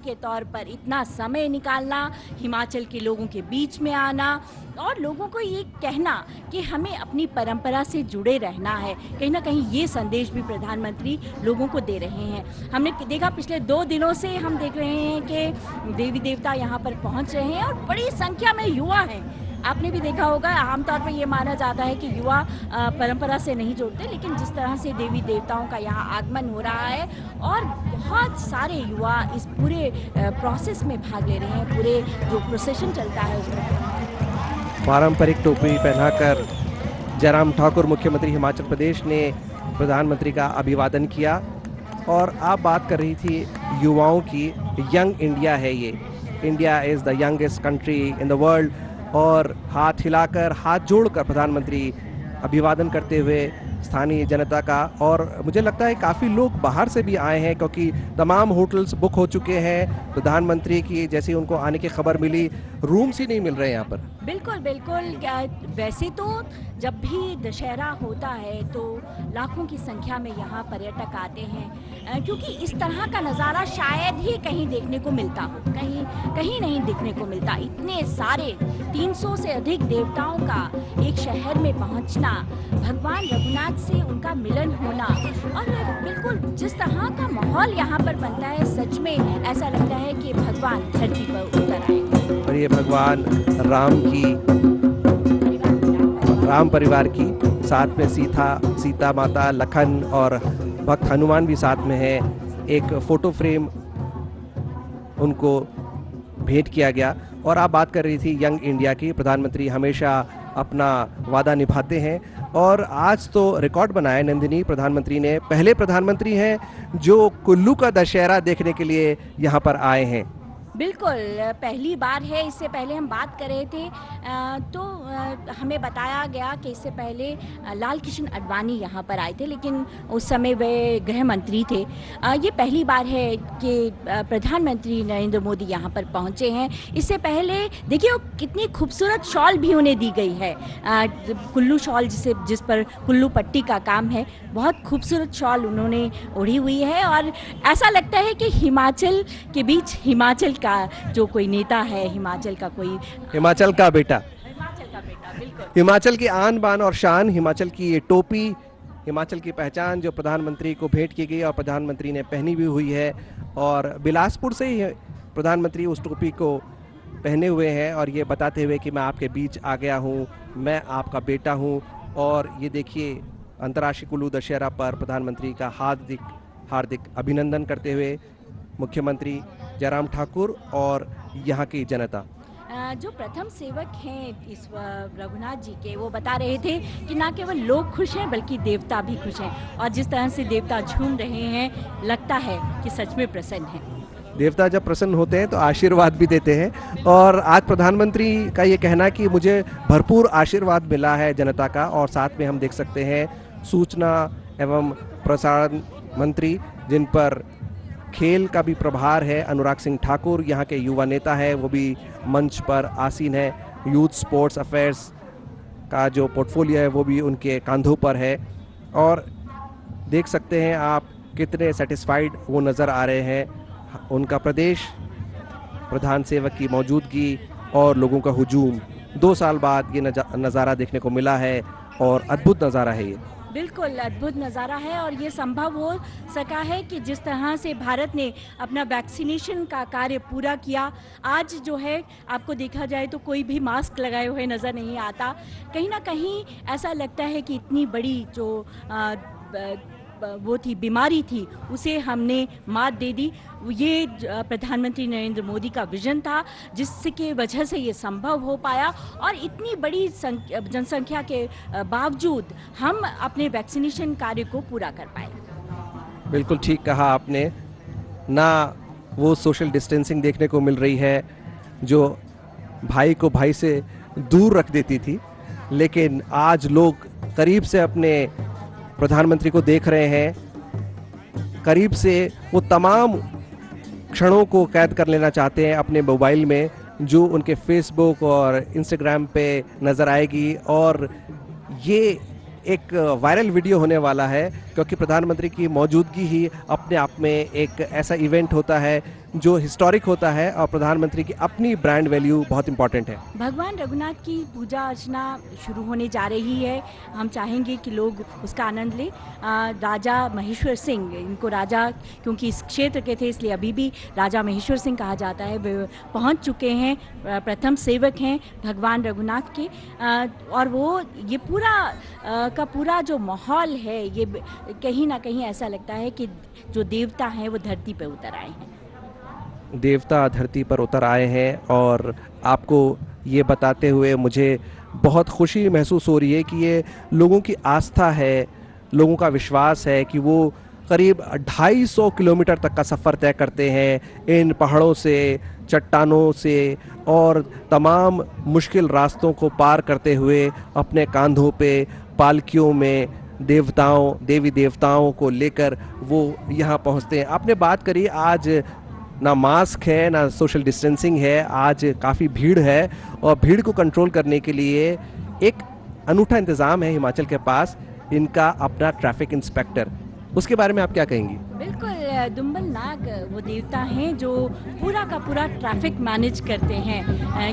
के तौर पर इतना समय निकालना, हिमाचल के लोगों के बीच में आना और लोगों को ये कहना कि हमें अपनी परंपरा से जुड़े रहना है, कहीं ना कहीं ये संदेश भी प्रधानमंत्री लोगों को दे रहे हैं। हमने देखा पिछले 2 दिनों से हम देख रहे हैं कि देवी देवता यहाँ पर पहुँच रहे हैं और बड़ी संख्या में युवा हैं। आपने भी देखा होगा, आमतौर पर ये माना जाता है कि युवा परंपरा से नहीं जुड़ते, लेकिन जिस तरह से देवी देवताओं का यहाँ आगमन हो रहा है और बहुत सारे युवा इस पूरे प्रोसेस में भाग ले रहे हैं, पूरे जो प्रोसेशन चलता है उसमें। पारंपरिक टोपी पहनाकर जयराम ठाकुर मुख्यमंत्री हिमाचल प्रदेश ने प्रधानमंत्री का अभिवादन किया। और आप बात कर रही थी युवाओं की, यंग इंडिया है ये, India is the youngest country in the world. और हाथ हिलाकर, हाथ जोड़कर प्रधानमंत्री अभिवादन करते हुए स्थानीय जनता का। और मुझे लगता है काफ़ी लोग बाहर से भी आए हैं, क्योंकि तमाम होटल्स बुक हो चुके हैं। प्रधानमंत्री की जैसे उनको आने की खबर मिली, रूम्स ही नहीं मिल रहे यहाँ पर। बिल्कुल बिल्कुल। वैसे तो जब भी दशहरा होता है तो लाखों की संख्या में यहाँ पर्यटक आते हैं, क्योंकि इस तरह का नज़ारा शायद ही कहीं देखने को मिलता हो, कहीं नहीं देखने को मिलता। इतने सारे 300 से अधिक देवताओं का एक शहर में पहुँचना, भगवान रघुनाथ से उनका मिलन होना, और बिल्कुल जिस तरह का माहौल यहाँ पर बनता है, सच में ऐसा लगता है कि भगवान धरती पर उतर आए। और ये भगवान राम परिवार की, साथ में सीता माता, लखन और भक्त हनुमान भी साथ में है। एक फोटो फ्रेम उनको भेंट किया गया। और आप बात कर रही थी यंग इंडिया की, प्रधानमंत्री हमेशा अपना वादा निभाते हैं और आज तो रिकॉर्ड बनाया नंदिनी। प्रधानमंत्री ने, पहले प्रधानमंत्री हैं जो कुल्लू का दशहरा देखने के लिए यहाँ पर आए हैं। बिल्कुल पहली बार है। इससे पहले हम बात कर रहे थे तो हमें बताया गया कि इससे पहले लाल कृष्ण आडवाणी यहाँ पर आए थे, लेकिन उस समय वे गृह मंत्री थे। ये पहली बार है कि प्रधानमंत्री नरेंद्र मोदी यहाँ पर पहुँचे हैं। इससे पहले देखिए कितनी खूबसूरत शॉल भी उन्हें दी गई है, कुल्लू शॉल जिस पर कुल्लू पट्टी का काम है, बहुत खूबसूरत शॉल उन्होंने ओढ़ी हुई है। और ऐसा लगता है कि हिमाचल के बीच हिमाचल का जो कोई नेता है, हिमाचल का बेटा, बिल्कुल हिमाचल की आन बान और शान, हिमाचल की ये टोपी, हिमाचल की पहचान जो प्रधानमंत्री को भेंट की गई और प्रधानमंत्री ने पहनी भी हुई है। और बिलासपुर से ही प्रधानमंत्री उस टोपी को पहने हुए हैं और ये बताते हुए कि मैं आपके बीच आ गया हूँ, मैं आपका बेटा हूँ। और ये देखिए, अंतर्राष्ट्रीय कुल्लू दशहरा पर प्रधानमंत्री का हार्दिक अभिनंदन करते हुए मुख्यमंत्री जयराम ठाकुर और यहाँ की जनता। जो प्रथम सेवक हैं इस रघुनाथ जी के, वो बता रहे थे कि ना केवल लोग खुश हैं बल्कि देवता भी खुश हैं, और जिस तरह से देवता झूम रहे हैं, लगता है कि सच में प्रसन्न हैं। देवता जब प्रसन्न होते हैं तो आशीर्वाद भी देते हैं। और आज प्रधानमंत्री का ये कहना कि मुझे भरपूर आशीर्वाद मिला है जनता का। और साथ में हम देख सकते हैं सूचना एवं प्रसारण मंत्री, जिन पर खेल का भी प्रभार है, अनुराग सिंह ठाकुर यहाँ के युवा नेता है, वो भी मंच पर आसीन है। यूथ स्पोर्ट्स अफेयर्स का जो पोर्टफोलियो है वो भी उनके कंधों पर है। और देख सकते हैं आप कितने सेटिस्फाइड वो नज़र आ रहे हैं। उनका प्रदेश प्रधान सेवक की मौजूदगी और लोगों का हुजूम, 2 साल बाद ये नज़ारा देखने को मिला है और अद्भुत नज़ारा है ये। बिल्कुल अद्भुत नज़ारा है। और ये संभव हो सका है कि जिस तरह से भारत ने अपना वैक्सीनेशन का कार्य पूरा किया, आज जो है आपको देखा जाए तो कोई भी मास्क लगाए हुए नज़र नहीं आता। कहीं ना कहीं ऐसा लगता है कि इतनी बड़ी जो वो थी, बीमारी थी, उसे हमने मात दे दी। ये प्रधानमंत्री नरेंद्र मोदी का विजन था, जिसके वजह से ये संभव हो पाया। और इतनी बड़ी जनसंख्या के बावजूद हम अपने वैक्सीनेशन कार्य को पूरा कर पाए। बिल्कुल ठीक कहा आपने। ना वो सोशल डिस्टेंसिंग देखने को मिल रही है जो भाई को भाई से दूर रख देती थी, लेकिन आज लोग करीब से अपने प्रधानमंत्री को देख रहे हैं। करीब से वो तमाम क्षणों को कैद कर लेना चाहते हैं अपने मोबाइल में, जो उनके फेसबुक और इंस्टाग्राम पे नज़र आएगी। और ये एक वायरल वीडियो होने वाला है, क्योंकि प्रधानमंत्री की मौजूदगी ही अपने आप में एक ऐसा इवेंट होता है जो हिस्टोरिक होता है और प्रधानमंत्री की अपनी ब्रांड वैल्यू बहुत इंपॉर्टेंट है। भगवान रघुनाथ की पूजा अर्चना शुरू होने जा रही है। हम चाहेंगे कि लोग उसका आनंद लें। राजा महेश्वर सिंह, इनको राजा क्योंकि इस क्षेत्र के थे इसलिए अभी भी राजा महेश्वर सिंह कहा जाता है, वे पहुंच चुके हैं, प्रथम सेवक हैं भगवान रघुनाथ के। और वो ये पूरा का पूरा जो माहौल है, ये कहीं ना कहीं ऐसा लगता है कि जो देवता हैं वो धरती पर उतर आए हैं। देवता धरती पर उतर आए हैं और आपको ये बताते हुए मुझे बहुत खुशी महसूस हो रही है कि ये लोगों की आस्था है, लोगों का विश्वास है कि वो करीब 250 किलोमीटर तक का सफ़र तय करते हैं इन पहाड़ों से, चट्टानों से और तमाम मुश्किल रास्तों को पार करते हुए अपने कांधों पे पालकियों में देवी देवताओं को लेकर वो यहाँ पहुँचते हैं। आपने बात करी, आज ना मास्क है ना सोशल डिस्टेंसिंग है, आज काफ़ी भीड़ है और भीड़ को कंट्रोल करने के लिए एक अनूठा इंतज़ाम है हिमाचल के पास, इनका अपना ट्रैफिक इंस्पेक्टर। उसके बारे में आप क्या कहेंगी? बिल्कुल, दुम्बल नाग वो देवता हैं जो पूरा का पूरा ट्रैफिक मैनेज करते हैं।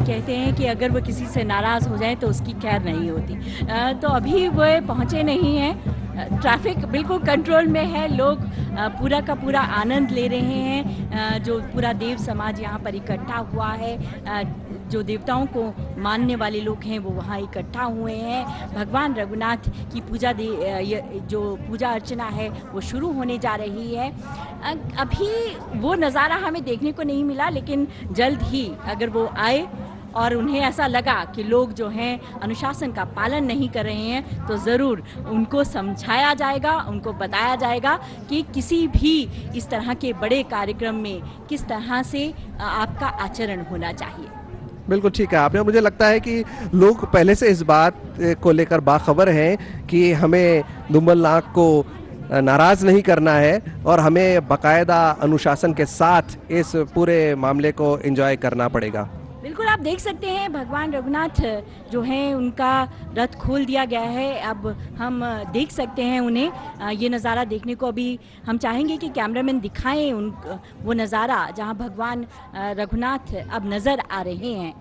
कहते हैं कि अगर वो किसी से नाराज़ हो जाए तो उसकी खैर नहीं होती। तो अभी वो पहुँचे नहीं हैं, ट्रैफिक बिल्कुल कंट्रोल में है, लोग पूरा का पूरा आनंद ले रहे हैं। जो पूरा देव समाज यहाँ पर इकट्ठा हुआ है, जो देवताओं को मानने वाले लोग हैं वो वहाँ इकट्ठा हुए हैं। भगवान रघुनाथ की जो पूजा अर्चना है वो शुरू होने जा रही है। अभी वो नज़ारा हमें देखने को नहीं मिला, लेकिन जल्द ही अगर वो आए और उन्हें ऐसा लगा कि लोग जो हैं अनुशासन का पालन नहीं कर रहे हैं तो ज़रूर उनको समझाया जाएगा, उनको बताया जाएगा कि किसी भी इस तरह के बड़े कार्यक्रम में किस तरह से आपका आचरण होना चाहिए। बिल्कुल ठीक है आपने। मुझे लगता है कि लोग पहले से इस बात को लेकर बाखबर हैं कि हमें दुम्बल नाग को नाराज़ नहीं करना है और हमें बाकायदा अनुशासन के साथ इस पूरे मामले को एंजॉय करना पड़ेगा। बिल्कुल, आप देख सकते हैं भगवान रघुनाथ जो हैं उनका रथ खोल दिया गया है। अब हम देख सकते हैं उन्हें, ये नज़ारा देखने को अभी हम चाहेंगे कि कैमरामैन दिखाएं वो नज़ारा जहां भगवान रघुनाथ अब नज़र आ रहे हैं।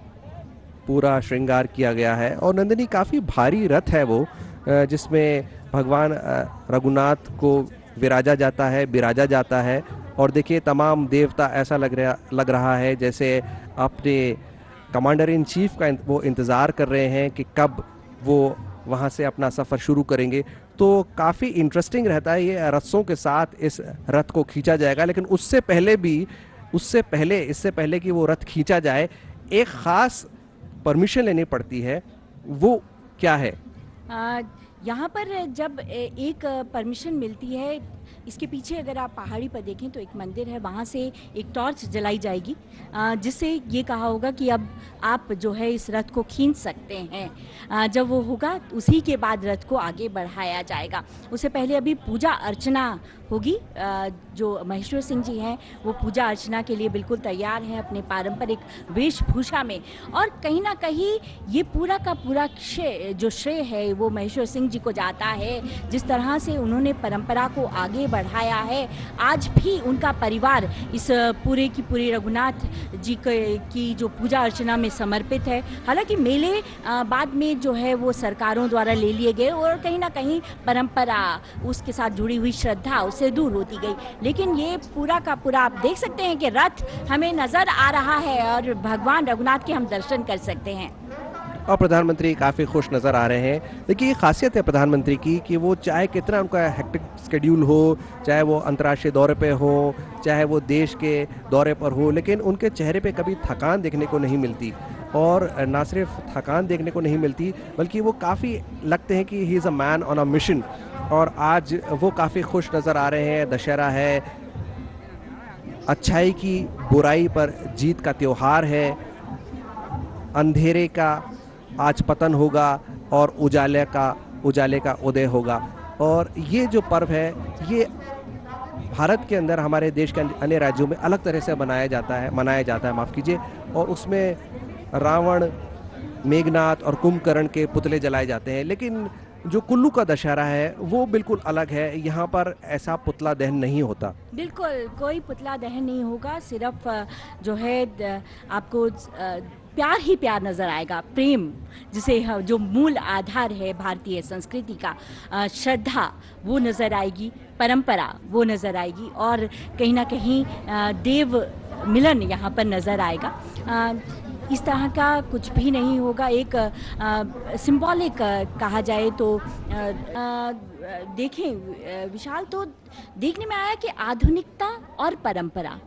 पूरा श्रृंगार किया गया है और नंदिनी काफ़ी भारी रथ है वो, जिसमें भगवान रघुनाथ को बिराजा जाता है और देखिए तमाम देवता ऐसा लग रहा है जैसे अपने कमांडर इन चीफ का वो इंतज़ार कर रहे हैं कि कब वो वहाँ से अपना सफ़र शुरू करेंगे। तो काफ़ी इंटरेस्टिंग रहता है ये रस्सों के साथ इस रथ को खींचा जाएगा, लेकिन इससे पहले कि वो रथ खींचा जाए एक ख़ास परमिशन लेनी पड़ती है। वो क्या है? यहाँ पर जब एक परमिशन मिलती है, इसके पीछे अगर आप पहाड़ी पर देखें तो एक मंदिर है, वहाँ से एक टॉर्च जलाई जाएगी जिससे ये कहा होगा कि अब आप जो है इस रथ को खींच सकते हैं। जब वो होगा उसी के बाद रथ को आगे बढ़ाया जाएगा। उससे पहले अभी पूजा अर्चना होगी। जो महेश्वर सिंह जी हैं वो पूजा अर्चना के लिए बिल्कुल तैयार हैं अपने पारंपरिक वेशभूषा में, और कहीं ना कहीं ये पूरा का पूरा श्रेय है वो महेश्वर सिंह जी को जाता है। जिस तरह से उन्होंने परंपरा को आगे बढ़ाया है, आज भी उनका परिवार इस पूरे की पूरी रघुनाथ जी की जो पूजा अर्चना में समर्पित है। हालांकि मेले बाद में जो है वो सरकारों द्वारा ले लिए गए और कहीं ना कहीं परंपरा, उसके साथ जुड़ी हुई श्रद्धा उससे दूर होती गई, लेकिन ये पूरा का पूरा आप देख सकते हैं कि रथ हमें नज़र आ रहा है और भगवान रघुनाथ के हम दर्शन कर सकते हैं। और प्रधानमंत्री काफ़ी खुश नज़र आ रहे हैं। देखिए ये खासियत है प्रधानमंत्री की कि वो चाहे कितना उनका हेक्टिक स्केड्यूल हो, चाहे वो अंतर्राष्ट्रीय दौरे पे हो, चाहे वो देश के दौरे पर हो, लेकिन उनके चेहरे पे कभी थकान देखने को नहीं मिलती। और ना सिर्फ थकान देखने को नहीं मिलती बल्कि वो काफ़ी लगते हैं कि he is a man on a mission. और आज वो काफ़ी खुश नज़र आ रहे हैं। दशहरा है, अच्छाई की बुराई पर जीत का त्यौहार है, अंधेरे का आज पतन होगा और उजाले का उदय होगा। और ये जो पर्व है ये भारत के अंदर हमारे देश के अन्य राज्यों में अलग तरह से मनाया जाता है माफ़ कीजिए। और उसमें रावण, मेघनाथ और कुंभकर्ण के पुतले जलाए जाते हैं, लेकिन जो कुल्लू का दशहरा है वो बिल्कुल अलग है, यहाँ पर ऐसा पुतला दहन नहीं होता। बिल्कुल कोई पुतला दहन नहीं होगा, सिर्फ जो है आपको प्यार ही प्यार नज़र आएगा, प्रेम जिसे जो मूल आधार है भारतीय संस्कृति का, श्रद्धा वो नज़र आएगी, परंपरा वो नज़र आएगी, और कहीं ना कहीं देव मिलन यहाँ पर नज़र आएगा। इस तरह का कुछ भी नहीं होगा। एक सिंबॉलिक कहा जाए तो देखें विशाल, तो देखने में आया कि आधुनिकता और परंपरा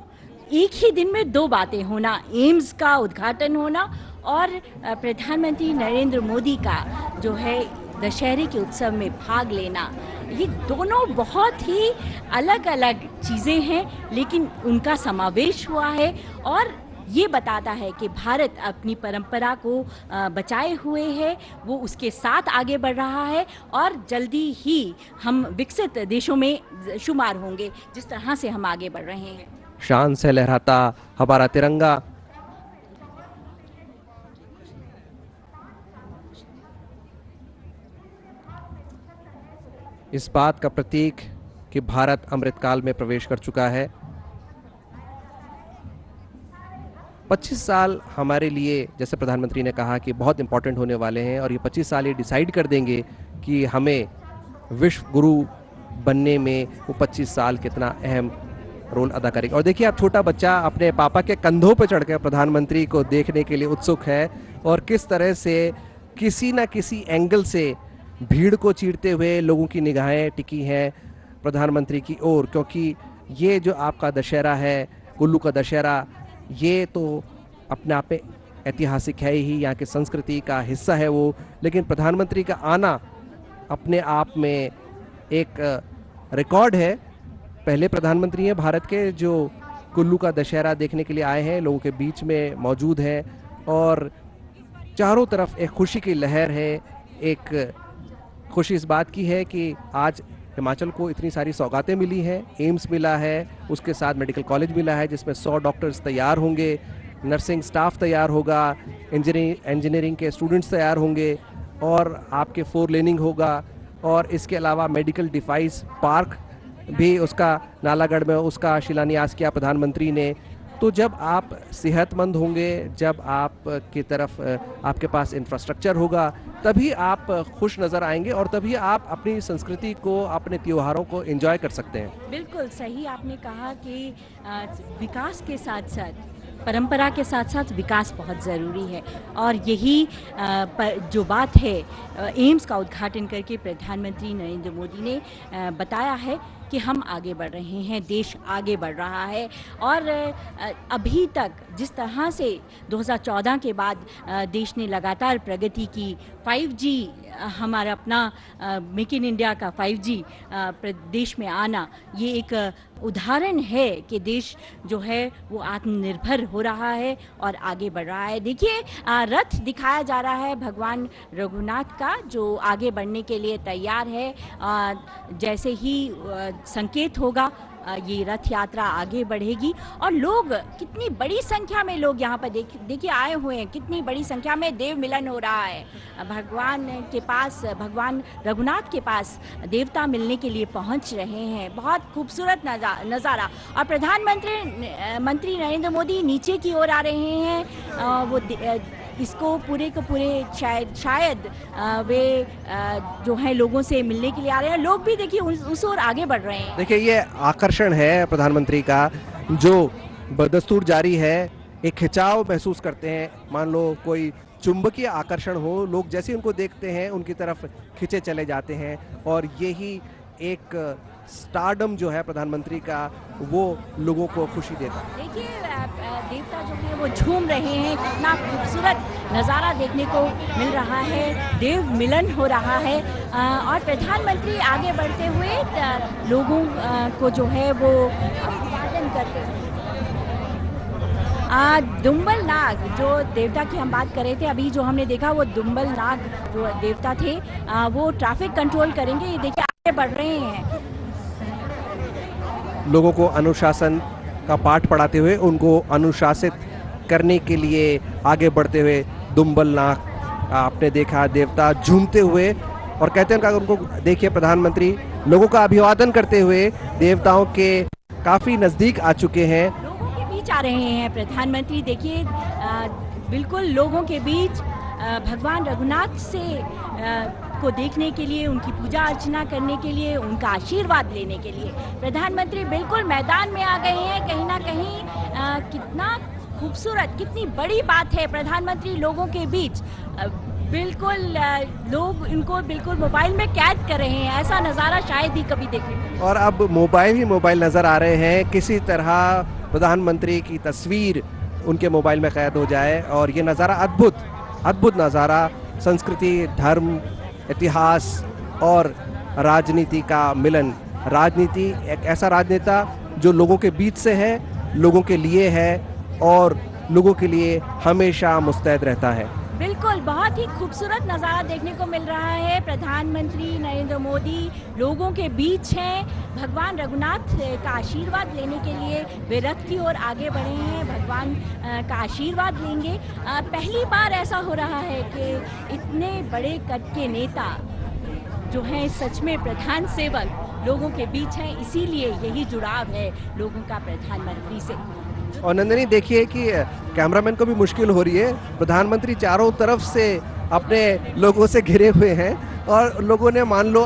एक ही दिन में दो बातें होना, एम्स का उद्घाटन होना और प्रधानमंत्री नरेंद्र मोदी का जो है दशहरे के उत्सव में भाग लेना, ये दोनों बहुत ही अलग अलग चीज़ें हैं, लेकिन उनका समावेश हुआ है और ये बताता है कि भारत अपनी परंपरा को बचाए हुए है, वो उसके साथ आगे बढ़ रहा है और जल्दी ही हम विकसित देशों में शुमार होंगे जिस तरह से हम आगे बढ़ रहे हैं। शान से लहराता हमारा तिरंगा, इस बात का प्रतीक कि भारत अमृतकाल में प्रवेश कर चुका है। 25 साल हमारे लिए, जैसे प्रधानमंत्री ने कहा, कि बहुत इंपॉर्टेंट होने वाले हैं और ये 25 साल ये डिसाइड कर देंगे कि हमें विश्व गुरु बनने में वो 25 साल कितना अहम रोल अदा करेगा। और देखिए, आप छोटा बच्चा अपने पापा के कंधों पर चढ़कर प्रधानमंत्री को देखने के लिए उत्सुक है और किस तरह से किसी न किसी एंगल से भीड़ को चीरते हुए लोगों की निगाहें टिकी हैं प्रधानमंत्री की ओर, क्योंकि ये जो आपका दशहरा है, कुल्लू का दशहरा, ये तो अपने आप में ऐतिहासिक है ही, यहाँ की संस्कृति का हिस्सा है वो, लेकिन प्रधानमंत्री का आना अपने आप में एक रिकॉर्ड है। पहले प्रधानमंत्री हैं भारत के जो कुल्लू का दशहरा देखने के लिए आए हैं, लोगों के बीच में मौजूद हैं और चारों तरफ एक खुशी की लहर है। एक खुशी इस बात की है कि आज हिमाचल को इतनी सारी सौगातें मिली हैं, एम्स मिला है, उसके साथ मेडिकल कॉलेज मिला है जिसमें 100 डॉक्टर्स तैयार होंगे, नर्सिंग स्टाफ तैयार होगा, इंजीनियरिंग के स्टूडेंट्स तैयार होंगे और आपके 4 लेनिंग होगा, और इसके अलावा मेडिकल डिवाइस पार्क भी उसका नालागढ़ में उसका शिलान्यास किया प्रधानमंत्री ने। तो जब आप सेहतमंद होंगे, जब आप की तरफ आपके पास इंफ्रास्ट्रक्चर होगा, तभी आप खुश नज़र आएंगे और तभी आप अपनी संस्कृति को, अपने त्योहारों को एंजॉय कर सकते हैं। बिल्कुल सही आपने कहा कि विकास के साथ साथ, परंपरा के साथ साथ विकास बहुत ज़रूरी है और यही जो बात है एम्स का उद्घाटन करके प्रधानमंत्री नरेंद्र मोदी ने बताया है कि हम आगे बढ़ रहे हैं, देश आगे बढ़ रहा है। और अभी तक जिस तरह से 2014 के बाद देश ने लगातार प्रगति की, 5G हमारा अपना मेक इन इंडिया का 5G देश में आना, ये एक उदाहरण है कि देश जो है वो आत्मनिर्भर हो रहा है और आगे बढ़ रहा है। देखिए, रथ दिखाया जा रहा है भगवान रघुनाथ का, जो आगे बढ़ने के लिए तैयार है। जैसे ही संकेत होगा ये रथ यात्रा आगे बढ़ेगी और लोग, कितनी बड़ी संख्या में लोग यहाँ पर देखिए आए हुए हैं, कितनी बड़ी संख्या में देव मिलन हो रहा है। भगवान के पास, भगवान रघुनाथ के पास देवता मिलने के लिए पहुँच रहे हैं। बहुत खूबसूरत नज़ारा। और प्रधानमंत्री नरेंद्र मोदी नीचे की ओर आ रहे हैं। वो इसको पूरे के पूरे शायद वे जो हैं लोगों से मिलने के लिए आ रहे हैं। लोग भी देखिए उस ओर आगे बढ़ रहे हैं। देखिए, ये आकर्षण है प्रधानमंत्री का जो बदस्तूर जारी है। एक खिंचाव महसूस करते हैं, मान लो कोई चुंबकीय आकर्षण हो, लोग जैसे उनको देखते हैं उनकी तरफ खिंचे चले जाते हैं और यही एक स्टारडम जो है प्रधानमंत्री का, वो लोगों को खुशी देता है। देखिए, देवता जो है वो झूम रहे हैं, कितना खूबसूरत नज़ारा देखने को मिल रहा है, देव मिलन हो रहा है। और प्रधानमंत्री आगे बढ़ते हुए लोगों को जो है वो अभिवादन करते हैं। दुम्बल नाग जो देवता की हम बात कर रहे थे, अभी जो हमने देखा वो दुम्बल नाग जो देवता थे, वो ट्रैफिक कंट्रोल करेंगे। ये देखिए आगे बढ़ रहे हैं, लोगों को अनुशासन का पाठ पढ़ाते हुए, उनको अनुशासित करने के लिए आगे बढ़ते हुए दुम्बल नाग आपने देखा, देवता झूमते हुए और कहते हैं उनको देखिए प्रधानमंत्री लोगों का अभिवादन करते हुए देवताओं के काफी नजदीक आ चुके हैं, लोगों के बीच आ रहे हैं प्रधानमंत्री। देखिए बिल्कुल लोगों के बीच भगवान रघुनाथ से को देखने के लिए, उनकी पूजा अर्चना करने के लिए, उनका आशीर्वाद लेने के लिए प्रधानमंत्री बिल्कुल मैदान में आ गए हैं। कहीं ना कहीं कितना खूबसूरत, कितनी बड़ी बात है प्रधानमंत्री लोगों के बीच। बिल्कुल लोग इनको बिल्कुल मोबाइल में कैद कर रहे हैं, ऐसा नज़ारा शायद ही कभी देखे। और अब मोबाइल ही मोबाइल नजर आ रहे हैं, किसी तरह प्रधानमंत्री की तस्वीर उनके मोबाइल में कैद हो जाए। और ये नज़ारा अद्भुत नज़ारा, संस्कृति, धर्म, इतिहास और राजनीति का मिलन। राजनीति एक ऐसा राजनेता जो लोगों के बीच से है, लोगों के लिए है और लोगों के लिए हमेशा मुस्तैद रहता है। बिल्कुल बहुत ही खूबसूरत नज़ारा देखने को मिल रहा है। प्रधानमंत्री नरेंद्र मोदी लोगों के बीच हैं, भगवान रघुनाथ का आशीर्वाद लेने के लिए वे रथ की ओर आगे बढ़े हैं, भगवान का आशीर्वाद लेंगे। पहली बार ऐसा हो रहा है कि इतने बड़े कद के नेता जो हैं सच में प्रधान सेवक लोगों के बीच हैं, इसीलिए यही जुड़ाव है लोगों का प्रधानमंत्री से। और नंदिनी देखिए कि कैमरामैन को भी मुश्किल हो रही है, प्रधानमंत्री चारों तरफ से अपने लोगों से घिरे हुए हैं और लोगों ने मान लो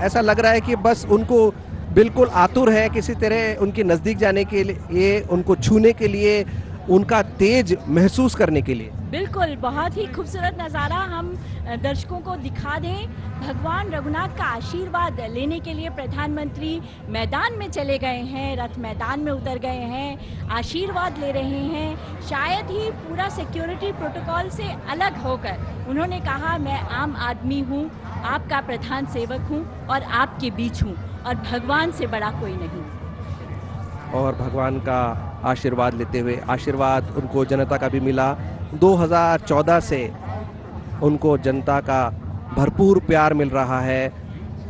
ऐसा लग रहा है कि बस उनको बिल्कुल आतुर है किसी तरह उनके नज़दीक जाने के लिए, उनको छूने के लिए, उनका तेज महसूस करने के लिए। बिल्कुल बहुत ही खूबसूरत नज़ारा हम दर्शकों को दिखा दें। भगवान रघुनाथ का आशीर्वाद लेने के लिए प्रधानमंत्री मैदान में चले गए हैं, रथ मैदान में उतर गए हैं, आशीर्वाद ले रहे हैं। शायद ही पूरा सिक्योरिटी प्रोटोकॉल से अलग होकर उन्होंने कहा, मैं आम आदमी हूँ, आपका प्रधान सेवक हूँ और आपके बीच हूँ और भगवान से बड़ा कोई नहीं। और भगवान का आशीर्वाद लेते हुए, आशीर्वाद उनको जनता का भी मिला। 2014 से उनको जनता का भरपूर प्यार मिल रहा है।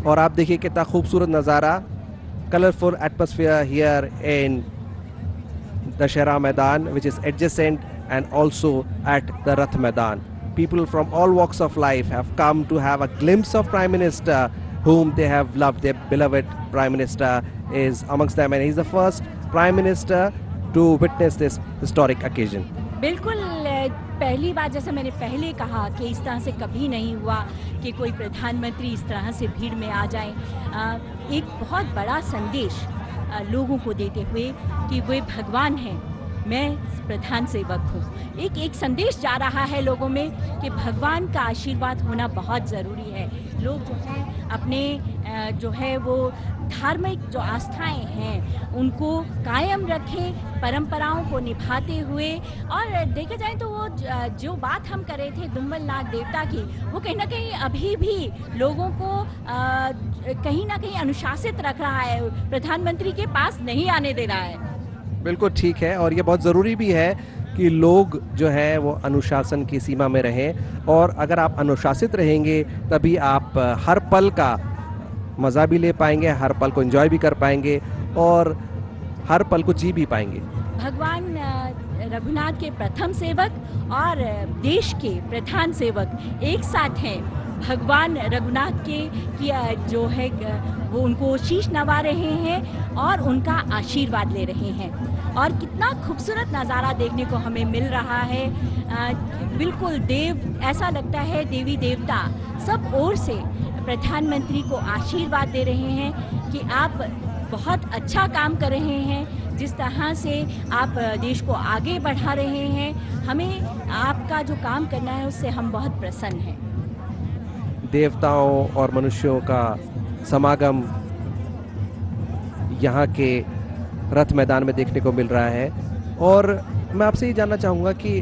और आप देखिए कितना खूबसूरत नज़ारा, colourful atmosphere here in Dussehra Maidan which is adjacent and also at the Rath Maidan. People from all walks of life have come to have a glimpse of Prime Minister whom they have loved. Their beloved Prime Minister is amongst them and he is the first Prime Minister to witness this historic occasion. बिल्कुल पहली बार, जैसे मैंने पहले कहा कि इस तरह से कभी नहीं हुआ कि कोई प्रधानमंत्री इस तरह से भीड़ में आ जाए। एक बहुत बड़ा संदेश लोगों को देते हुए कि वे भगवान हैं, मैं प्रधान सेवक हूँ। एक संदेश जा रहा है लोगों में कि भगवान का आशीर्वाद होना बहुत ज़रूरी है। लोग जो हैं अपने जो है वो धार्मिक जो आस्थाएं हैं उनको कायम रखें, परंपराओं को निभाते हुए। और देखा जाए तो वो जो बात हम कर रहे थे दुम्बलनाथ देवता की, वो कहीं ना कहीं अभी भी लोगों को कहीं ना कहीं अनुशासित रख रहा है, प्रधानमंत्री के पास नहीं आने दे रहा है। बिल्कुल ठीक है और ये बहुत ज़रूरी भी है कि लोग जो है वो अनुशासन की सीमा में रहें। और अगर आप अनुशासित रहेंगे तभी आप हर पल का मज़ा भी ले पाएंगे, हर पल को एंजॉय भी कर पाएंगे और हर पल को जी भी पाएंगे। भगवान रघुनाथ के प्रथम सेवक और देश के प्रधान सेवक एक साथ हैं। भगवान रघुनाथ के जो है वो उनको शीश नवा रहे हैं और उनका आशीर्वाद ले रहे हैं। और कितना खूबसूरत नज़ारा देखने को हमें मिल रहा है। बिल्कुल ऐसा लगता है देवी देवता सब ओर से प्रधानमंत्री को आशीर्वाद दे रहे हैं कि आप बहुत अच्छा काम कर रहे हैं, जिस तरह से आप देश को आगे बढ़ा रहे हैं। हमें आपका जो काम करना है उससे हम बहुत प्रसन्न हैं। देवताओं और मनुष्यों का समागम यहाँ के रथ मैदान में देखने को मिल रहा है। और मैं आपसे ये जानना चाहूँगा कि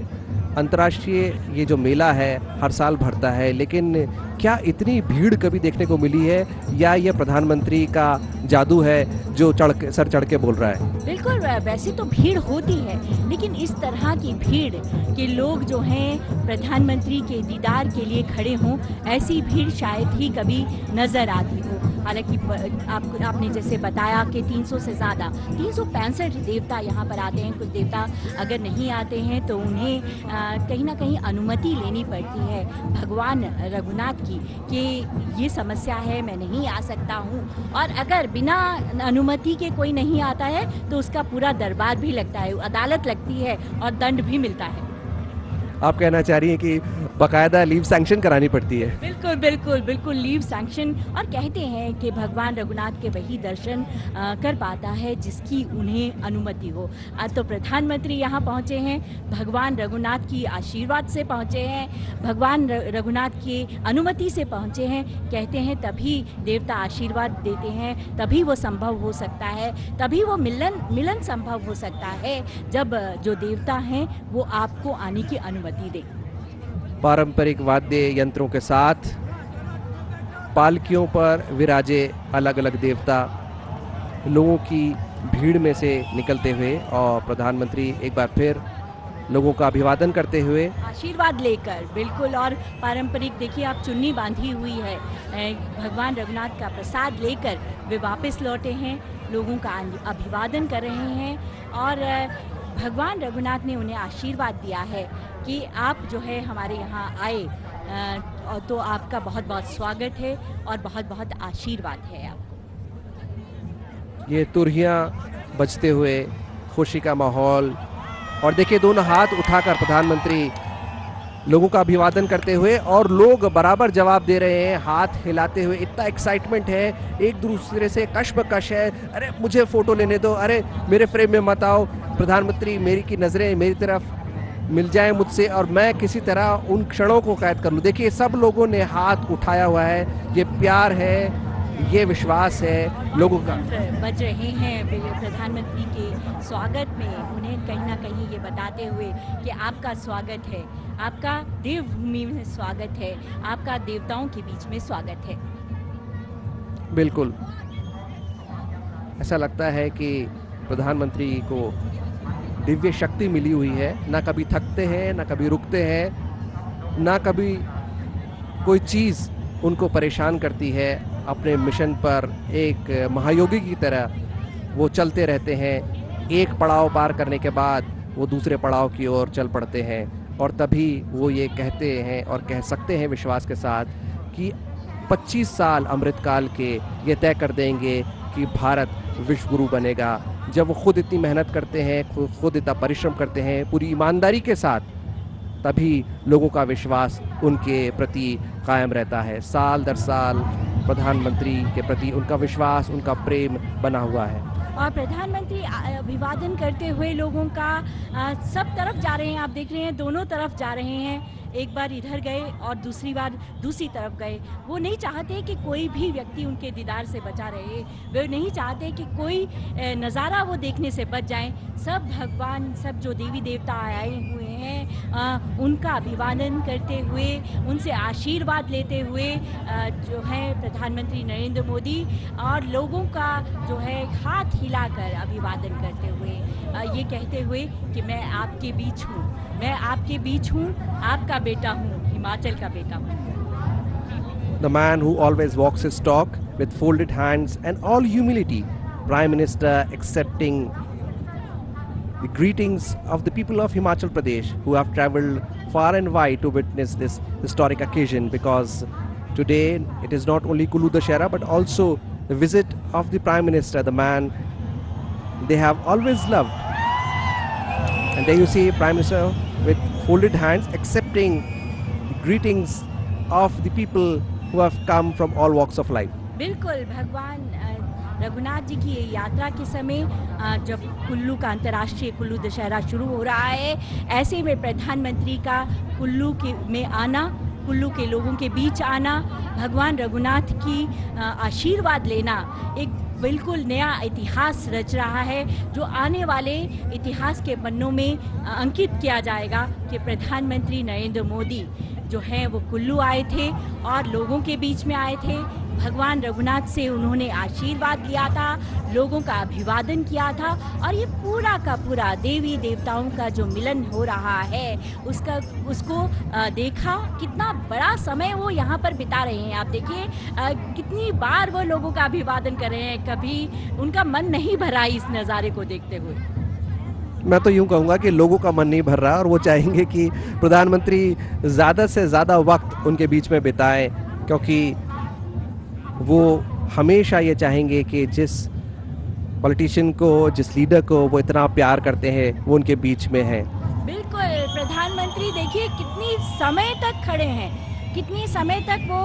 अंतर्राष्ट्रीय ये जो मेला है हर साल भरता है, लेकिन क्या इतनी भीड़ कभी देखने को मिली है या ये प्रधानमंत्री का जादू है जो सर चढ़ के बोल रहा है? बिल्कुल, वैसे तो भीड़ होती है, लेकिन इस तरह की भीड़ कि लोग जो हैं प्रधानमंत्री के दीदार के लिए खड़े हों, ऐसी भीड़ शायद ही कभी नज़र आती हो। हालांकि आपने जैसे बताया कि 300 से ज़्यादा 365 देवता यहाँ पर आते हैं। कुछ देवता अगर नहीं आते हैं तो उन्हें कहीं ना कहीं अनुमति लेनी पड़ती है भगवान रघुनाथ की कि ये समस्या है, मैं नहीं आ सकता हूँ। और अगर बिना अनुमति के कोई नहीं आता है तो उसका पूरा दरबार भी लगता है, अदालत लगती है और दंड भी मिलता है। आप कहना चाह रही हैं कि बाकायदा लीव सैंक्शन करानी पड़ती है? बिल्कुल बिल्कुल बिल्कुल, लीव सैंक्शन। और कहते हैं कि भगवान रघुनाथ के वही दर्शन कर पाता है जिसकी उन्हें अनुमति हो। आज तो प्रधानमंत्री यहाँ पहुँचे हैं, भगवान रघुनाथ की आशीर्वाद से पहुँचे हैं, भगवान रघुनाथ की अनुमति से पहुँचे हैं। कहते हैं तभी देवता आशीर्वाद देते हैं, तभी वो संभव हो सकता है, तभी वो मिलन संभव हो सकता है जब जो देवता हैं वो आपको आने की अनुमति दें। पारंपरिक वाद्य यंत्रों के साथ पालकियों पर विराजे अलग अलग देवता लोगों की भीड़ में से निकलते हुए, और प्रधानमंत्री एक बार फिर लोगों का अभिवादन करते हुए आशीर्वाद लेकर, बिल्कुल। और पारंपरिक देखिए आप चुन्नी बांधी हुई है, भगवान रघुनाथ का प्रसाद लेकर वे वापस लौटे हैं, लोगों का अभिवादन कर रहे हैं। और भगवान रघुनाथ ने उन्हें आशीर्वाद दिया है कि आप जो है हमारे यहाँ आए, तो आपका बहुत बहुत स्वागत है और बहुत बहुत आशीर्वाद है आपको। ये तुरहियां बजते हुए खुशी का माहौल, और देखिए दोनों हाथ उठाकर प्रधानमंत्री लोगों का अभिवादन करते हुए, और लोग बराबर जवाब दे रहे हैं हाथ हिलाते हुए। इतना एक्साइटमेंट है, एक दूसरे से कशमकश है, अरे मुझे फोटो लेने दो, अरे मेरे फ्रेम में मत आओ, प्रधानमंत्री मेरी की नज़रें मेरी तरफ मिल जाए मुझसे और मैं किसी तरह उन क्षणों को कैद कर लूँ। देखिए सब लोगों ने हाथ उठाया हुआ है, ये प्यार है, ये विश्वास है लोगों का। बज रहे हैं प्रधानमंत्री के स्वागत में, उन्हें कहीं ना कहीं ये बताते हुए कि आपका स्वागत है, आपका देवभूमि में स्वागत है, आपका देवताओं के बीच में स्वागत है। बिल्कुल ऐसा लगता है कि प्रधानमंत्री को दिव्य शक्ति मिली हुई है, ना कभी थकते हैं, ना कभी रुकते हैं, ना कभी कोई चीज़ उनको परेशान करती है। अपने मिशन पर एक महायोगी की तरह वो चलते रहते हैं। एक पड़ाव पार करने के बाद वो दूसरे पड़ाव की ओर चल पड़ते हैं, और तभी वो ये कहते हैं और कह सकते हैं विश्वास के साथ कि 25 साल अमृतकाल के ये तय कर देंगे कि भारत विश्व गुरु बनेगा। जब वो खुद इतनी मेहनत करते हैं, खुद इतना परिश्रम करते हैं पूरी ईमानदारी के साथ, तभी लोगों का विश्वास उनके प्रति कायम रहता है। साल दर साल प्रधानमंत्री के प्रति उनका विश्वास, उनका प्रेम बना हुआ है। और प्रधानमंत्री अभिवादन करते हुए लोगों का सब तरफ जा रहे हैं, आप देख रहे हैं दोनों तरफ जा रहे हैं। एक बार इधर गए और दूसरी बार दूसरी तरफ गए। वो नहीं चाहते कि कोई भी व्यक्ति उनके दीदार से बचा रहे, वे नहीं चाहते कि कोई नज़ारा वो देखने से बच जाए। सब भगवान, सब जो देवी देवता आए हुए हैं उनका अभिवादन करते हुए, उनसे आशीर्वाद लेते हुए जो है प्रधानमंत्री नरेंद्र मोदी और लोगों का जो है हाथ हिलाकर अभिवादन करते हुए ये कहते हुए कि मैं आपके बीच हूँ, मैं आपके बीच हूँ, आपका बेटा हूँ, हिमाचल का बेटा हूँ। The man who always walks his talk with folded hands and all humility, Prime Minister accepting the greetings of the people of Himachal Pradesh who have travelled far and wide to witness this historic occasion, because today it is not only Kullu Dashera but also the visit of the Prime Minister, the man they have always loved. And there you see Prime Minister with folded hands accepting the greetings of the people who have come from all walks of life. बिल्कुल, भगवान रघुनाथ जी की यात्रा के समय जब कुल्लू का अंतर्राष्ट्रीय कुल्लू दशहरा शुरू हो रहा है, ऐसे में प्रधानमंत्री का कुल्लू में आना, कुल्लू के लोगों के बीच आना, भगवान रघुनाथ की आशीर्वाद लेना एक बिल्कुल नया इतिहास रच रहा है, जो आने वाले इतिहास के पन्नों में अंकित किया जाएगा कि प्रधानमंत्री नरेंद्र मोदी जो हैं वो कुल्लू आए थे और लोगों के बीच में आए थे, भगवान रघुनाथ से उन्होंने आशीर्वाद लिया था, लोगों का अभिवादन किया था और ये पूरा का पूरा देवी देवताओं का जो मिलन हो रहा है उसको देखा। कितना बड़ा समय वो यहाँ पर बिता रहे हैं। आप देखिए कितनी बार वो लोगों का अभिवादन कर रहे हैं, कभी उनका मन नहीं भरा इस नज़ारे को देखते हुए। मैं तो यूं कहूँगा कि लोगों का मन नहीं भर रहा और वो चाहेंगे कि प्रधानमंत्री ज़्यादा से ज़्यादा वक्त उनके बीच में बिताएं, क्योंकि वो हमेशा ये चाहेंगे कि जिस पॉलिटिशियन को, जिस लीडर को वो इतना प्यार करते हैं, वो उनके बीच में है। बिल्कुल, प्रधानमंत्री देखिए कितनी समय तक खड़े हैं, कितनी समय तक वो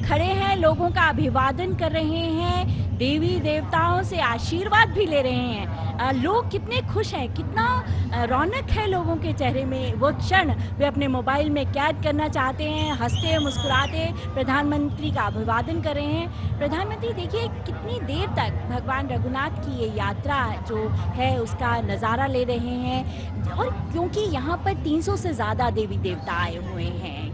खड़े हैं, लोगों का अभिवादन कर रहे हैं, देवी देवताओं से आशीर्वाद भी ले रहे हैं। लोग कितने खुश हैं, कितना रौनक है लोगों के चेहरे में। वो क्षण वे अपने मोबाइल में कैद करना चाहते हैं, हंसते मुस्कुराते प्रधानमंत्री का अभिवादन कर रहे हैं। प्रधानमंत्री देखिए कितनी देर तक भगवान रघुनाथ की ये यात्रा जो है उसका नज़ारा ले रहे हैं, और क्योंकि यहाँ पर 300 से ज़्यादा देवी देवता आए हुए हैं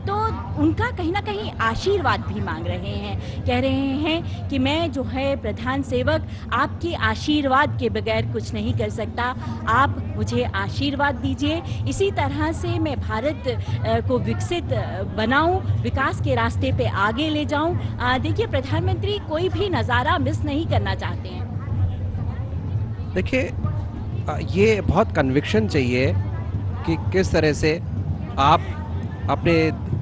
तो उनका कहीं ना कहीं आशीर्वाद भी मांग रहे हैं। कह रहे हैं कि मैं जो है प्रधान सेवक आपके आशीर्वाद के बगैर कुछ नहीं कर सकता, आप मुझे आशीर्वाद दीजिए, इसी तरह से मैं भारत को विकसित बनाऊं, विकास के रास्ते पे आगे ले जाऊं। देखिए प्रधानमंत्री कोई भी नज़ारा मिस नहीं करना चाहते हैं। देखिए ये बहुत कन्विक्शन चाहिए कि किस तरह से आप अपने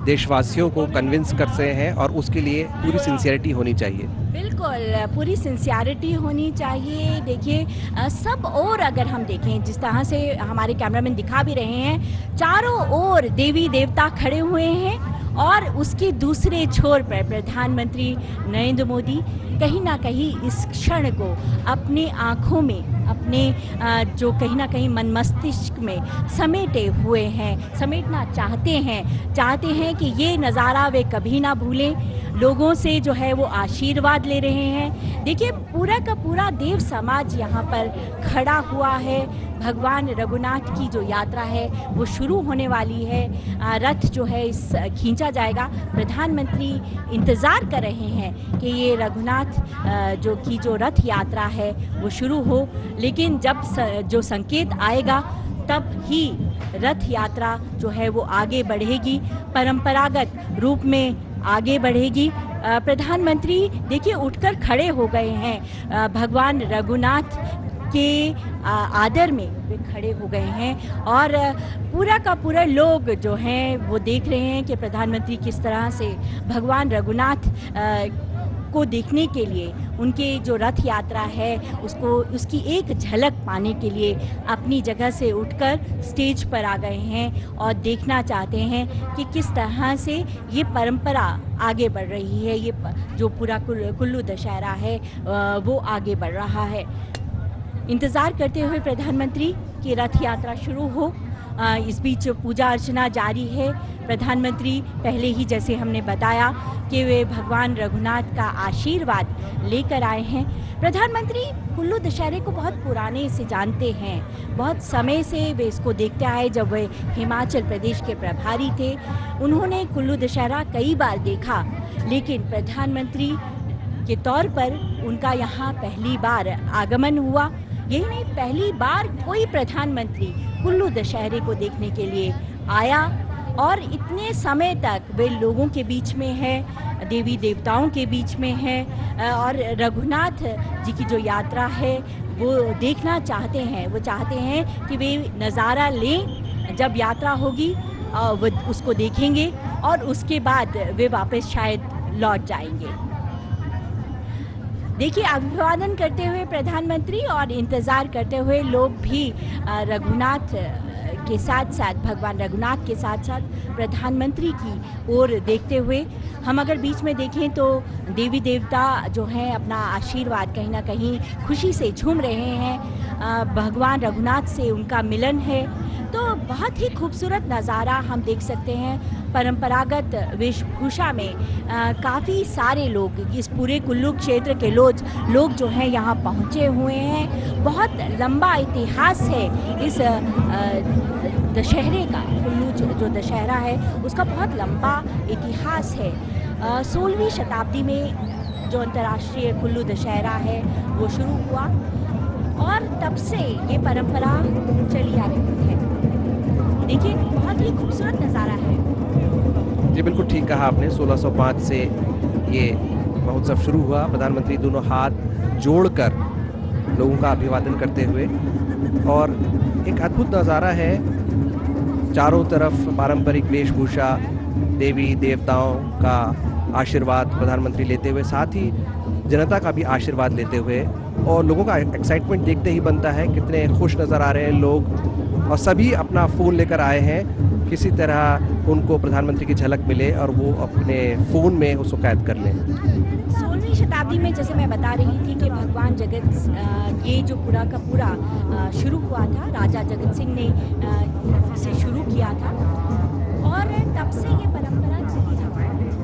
देशवासियों को कन्विंस करते हैं, और उसके लिए पूरी सिंसियरिटी होनी चाहिए। बिल्कुल, पूरी सिंसियरिटी होनी चाहिए। देखिए सब और अगर हम देखें, जिस तरह से हमारे कैमरामैन दिखा भी रहे हैं, चारों ओर देवी देवता खड़े हुए हैं और उसके दूसरे छोर पर प्रधानमंत्री नरेंद्र मोदी कहीं ना कहीं इस क्षण को अपने आँखों में, अपने जो कहीं ना कहीं मन मस्तिष्क में समेटे हुए हैं, समेटना चाहते हैं कि ये नज़ारा वे कभी ना भूलें। लोगों से जो है वो आशीर्वाद ले रहे हैं। देखिए पूरा का पूरा देव समाज यहाँ पर खड़ा हुआ है। भगवान रघुनाथ की जो यात्रा है वो शुरू होने वाली है, रथ जो है इस खींचा जाएगा। प्रधानमंत्री इंतज़ार कर रहे हैं कि ये रघुनाथ जो रथ यात्रा है वो शुरू हो, लेकिन जब जो संकेत आएगा तब ही रथ यात्रा जो है वो आगे बढ़ेगी, परंपरागत रूप में आगे बढ़ेगी। प्रधानमंत्री देखिए उठकर खड़े हो गए हैं, भगवान रघुनाथ के आदर में वे खड़े हो गए हैं, और पूरा का पूरा लोग जो हैं वो देख रहे हैं कि प्रधानमंत्री किस तरह से भगवान रघुनाथ को देखने के लिए, उनके जो रथ यात्रा है उसकी एक झलक पाने के लिए अपनी जगह से उठकर स्टेज पर आ गए हैं और देखना चाहते हैं कि किस तरह से ये परंपरा आगे बढ़ रही है, ये जो पूरा कुल्लू दशहरा है वो आगे बढ़ रहा है। इंतज़ार करते हुए प्रधानमंत्री की रथ यात्रा शुरू हो। इस बीच पूजा अर्चना जारी है। प्रधानमंत्री पहले ही जैसे हमने बताया कि वे भगवान रघुनाथ का आशीर्वाद लेकर आए हैं। प्रधानमंत्री कुल्लू दशहरे को बहुत पुराने से जानते हैं, बहुत समय से वे इसको देखते आए। जब वे हिमाचल प्रदेश के प्रभारी थे उन्होंने कुल्लू दशहरा कई बार देखा, लेकिन प्रधानमंत्री के तौर पर उनका यहाँ पहली बार आगमन हुआ। यही नहीं, पहली बार कोई प्रधानमंत्री कुल्लू दशहरे को देखने के लिए आया और इतने समय तक वे लोगों के बीच में है, देवी देवताओं के बीच में है, और रघुनाथ जी की जो यात्रा है वो देखना चाहते हैं। वो चाहते हैं कि वे नज़ारा लें, जब यात्रा होगी वो उसको देखेंगे और उसके बाद वे वापस शायद लौट जाएंगे। देखिए अभिवादन करते हुए प्रधानमंत्री और इंतज़ार करते हुए लोग भी रघुनाथ के साथ साथ, भगवान रघुनाथ के साथ साथ प्रधानमंत्री की ओर देखते हुए, हम अगर बीच में देखें तो देवी देवता जो हैं अपना आशीर्वाद कहीं ना कहीं खुशी से झूम रहे हैं। भगवान रघुनाथ से उनका मिलन है, तो बहुत ही खूबसूरत नज़ारा हम देख सकते हैं। परंपरागत वेशभूषा में काफ़ी सारे लोग, इस पूरे कुल्लू क्षेत्र के लोग जो हैं यहाँ पहुँचे हुए हैं। बहुत लंबा इतिहास है इस दशहरे का। कुल्लू जो दशहरा है उसका बहुत लंबा इतिहास है। 16वीं शताब्दी में जो अंतर्राष्ट्रीय कुल्लू दशहरा है वो शुरू हुआ और तब से ये परंपरा चली आ रही है। देखिए, बहुत ही खूबसूरत नज़ारा है। जी बिल्कुल ठीक कहा आपने। 1605 से ये महोत्सव शुरू हुआ, प्रधानमंत्री दोनों हाथ जोड़कर लोगों का अभिवादन करते हुए, और एक अद्भुत नज़ारा है। चारों तरफ पारंपरिक वेशभूषा, देवी देवताओं का आशीर्वाद प्रधानमंत्री लेते हुए, साथ ही जनता का भी आशीर्वाद लेते हुए, और लोगों का एक्साइटमेंट देखते ही बनता है कितने खुश नज़र आ रहे हैं लोग, और सभी अपना फ़ोन लेकर आए हैं, किसी तरह उनको प्रधानमंत्री की झलक मिले और वो अपने फ़ोन में उसको कैद कर लें। 16वीं शताब्दी में जैसे मैं बता रही थी कि भगवान जगत ये जो पूरा का पूरा शुरू हुआ था, राजा जगत सिंह ने इसे शुरू किया था और तब से ये परंपरा चली आ रही है।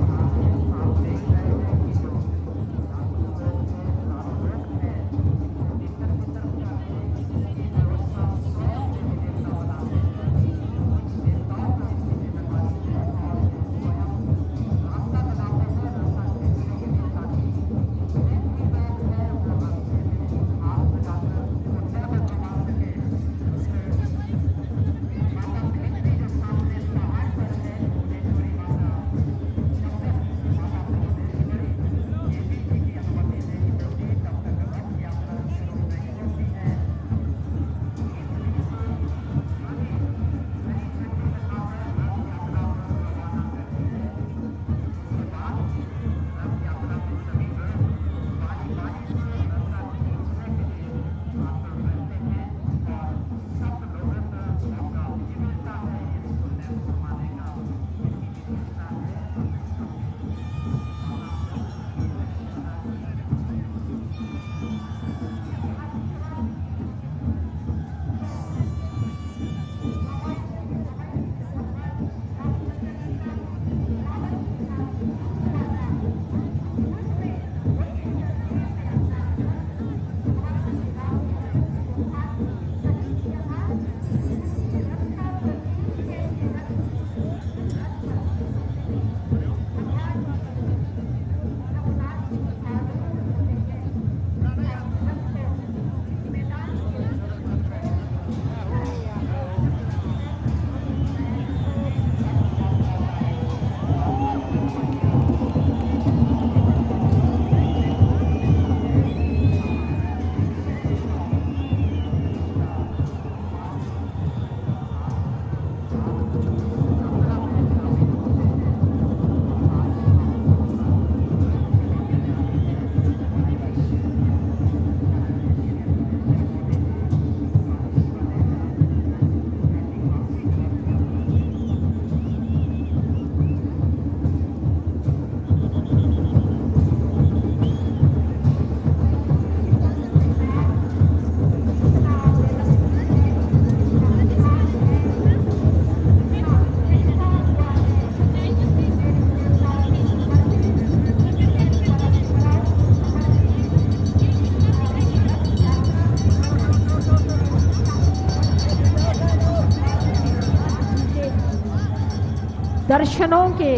दर्शनों के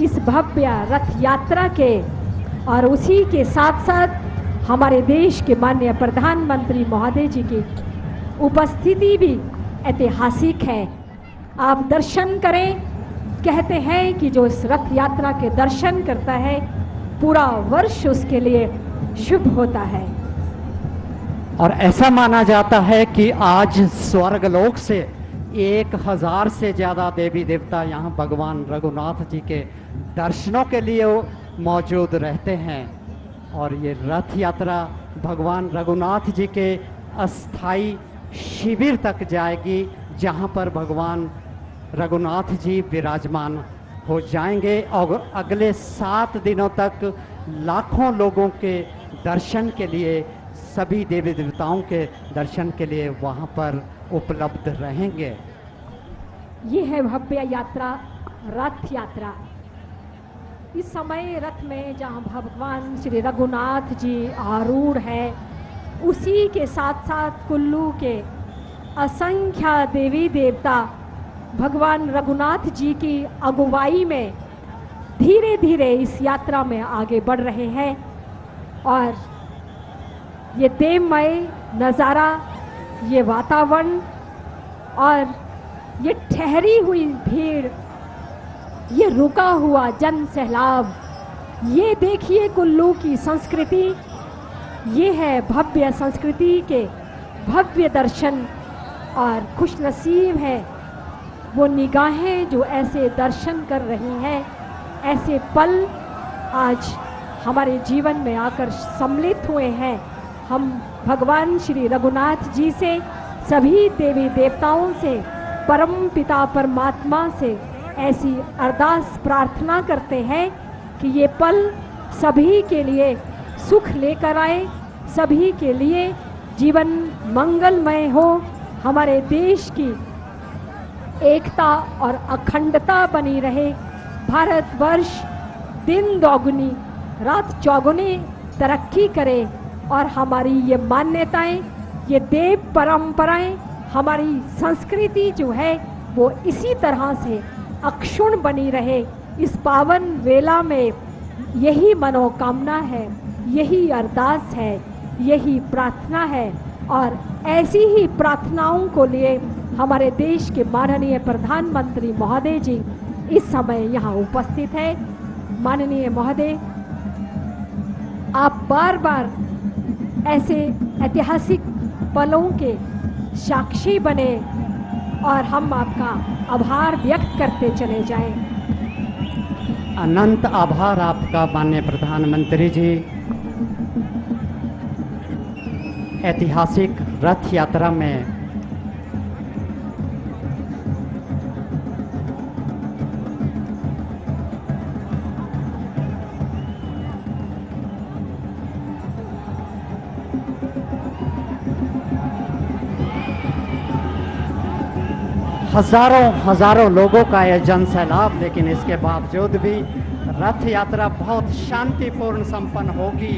इस भव्य रथ यात्रा के और उसी के साथ साथ हमारे देश के माननीय प्रधानमंत्री महोदय जी की उपस्थिति भी ऐतिहासिक है। आप दर्शन करें। कहते हैं कि जो इस रथ यात्रा के दर्शन करता है पूरा वर्ष उसके लिए शुभ होता है। और ऐसा माना जाता है कि आज स्वर्गलोक से 1000 से ज़्यादा देवी देवता यहाँ भगवान रघुनाथ जी के दर्शनों के लिए मौजूद रहते हैं। और ये रथ यात्रा भगवान रघुनाथ जी के अस्थाई शिविर तक जाएगी, जहाँ पर भगवान रघुनाथ जी विराजमान हो जाएंगे। और अगले 7 दिनों तक लाखों लोगों के दर्शन के लिए, सभी देवी देवताओं के दर्शन के लिए वहाँ पर उपलब्ध रहेंगे। ये है भव्य यात्रा, रथ यात्रा। इस समय रथ में जहाँ भगवान श्री रघुनाथ जी आरूढ़ है, उसी के साथ साथ कुल्लू के असंख्य देवी देवता भगवान रघुनाथ जी की अगुवाई में धीरे धीरे इस यात्रा में आगे बढ़ रहे हैं। और ये देवमय नज़ारा, ये वातावरण और ये ठहरी हुई भीड़, ये रुका हुआ जन सैलाब, ये देखिए कुल्लू की संस्कृति। ये है भव्य संस्कृति के भव्य दर्शन। और खुशनसीब है वो निगाहें जो ऐसे दर्शन कर रही हैं। ऐसे पल आज हमारे जीवन में आकर सम्मिलित हुए हैं। हम भगवान श्री रघुनाथ जी से, सभी देवी देवताओं से, परम पिता परमात्मा से ऐसी अरदास प्रार्थना करते हैं कि ये पल सभी के लिए सुख लेकर आए, सभी के लिए जीवन मंगलमय हो, हमारे देश की एकता और अखंडता बनी रहे, भारतवर्ष दिन दोगुनी रात चौगुनी तरक्की करे और हमारी ये मान्यताएं, ये देव परंपराएं, हमारी संस्कृति जो है वो इसी तरह से अक्षुण्ण बनी रहे। इस पावन वेला में यही मनोकामना है, यही अरदास है, यही प्रार्थना है। और ऐसी ही प्रार्थनाओं को लिए हमारे देश के माननीय प्रधानमंत्री महोदय जी इस समय यहाँ उपस्थित है। माननीय महोदय, आप बार बार ऐसे ऐतिहासिक पलों के साक्षी बने और हम आपका आभार व्यक्त करते चले जाएं। अनंत आभार आपका माननीय प्रधानमंत्री जी। ऐतिहासिक रथ यात्रा में हजारों लोगों का यह जन सैलाब, लेकिन इसके बावजूद भी रथ यात्रा बहुत शांतिपूर्ण संपन्न होगी।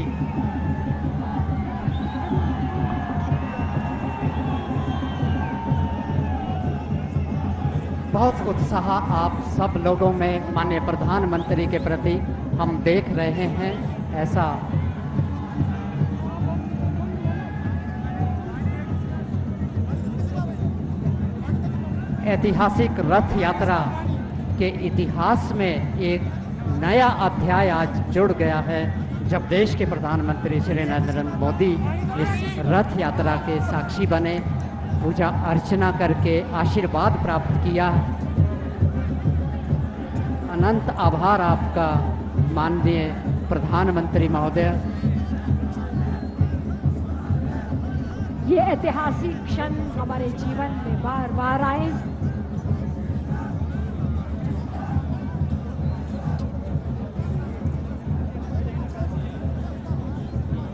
बहुत उत्साह आप सब लोगों में माननीय प्रधानमंत्री के प्रति हम देख रहे हैं। ऐसा ऐतिहासिक रथ यात्रा के इतिहास में एक नया अध्याय आज जुड़ गया है, जब देश के प्रधानमंत्री श्री नरेंद्र मोदी इस रथ यात्रा के साक्षी बने, पूजा अर्चना करके आशीर्वाद प्राप्त किया। अनंत आभार आपका माननीय प्रधानमंत्री महोदय। ये ऐतिहासिक क्षण हमारे जीवन में बार बार आए।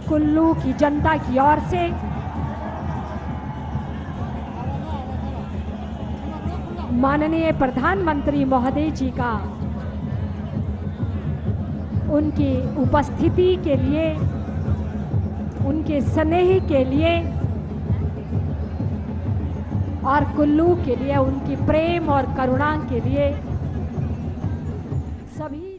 कुल्लू की जनता की ओर से माननीय प्रधानमंत्री महोदय जी का उनकी उपस्थिति के लिए, उनके स्नेह के लिए और कुल्लू के लिए उनकी प्रेम और करुणा के लिए सभी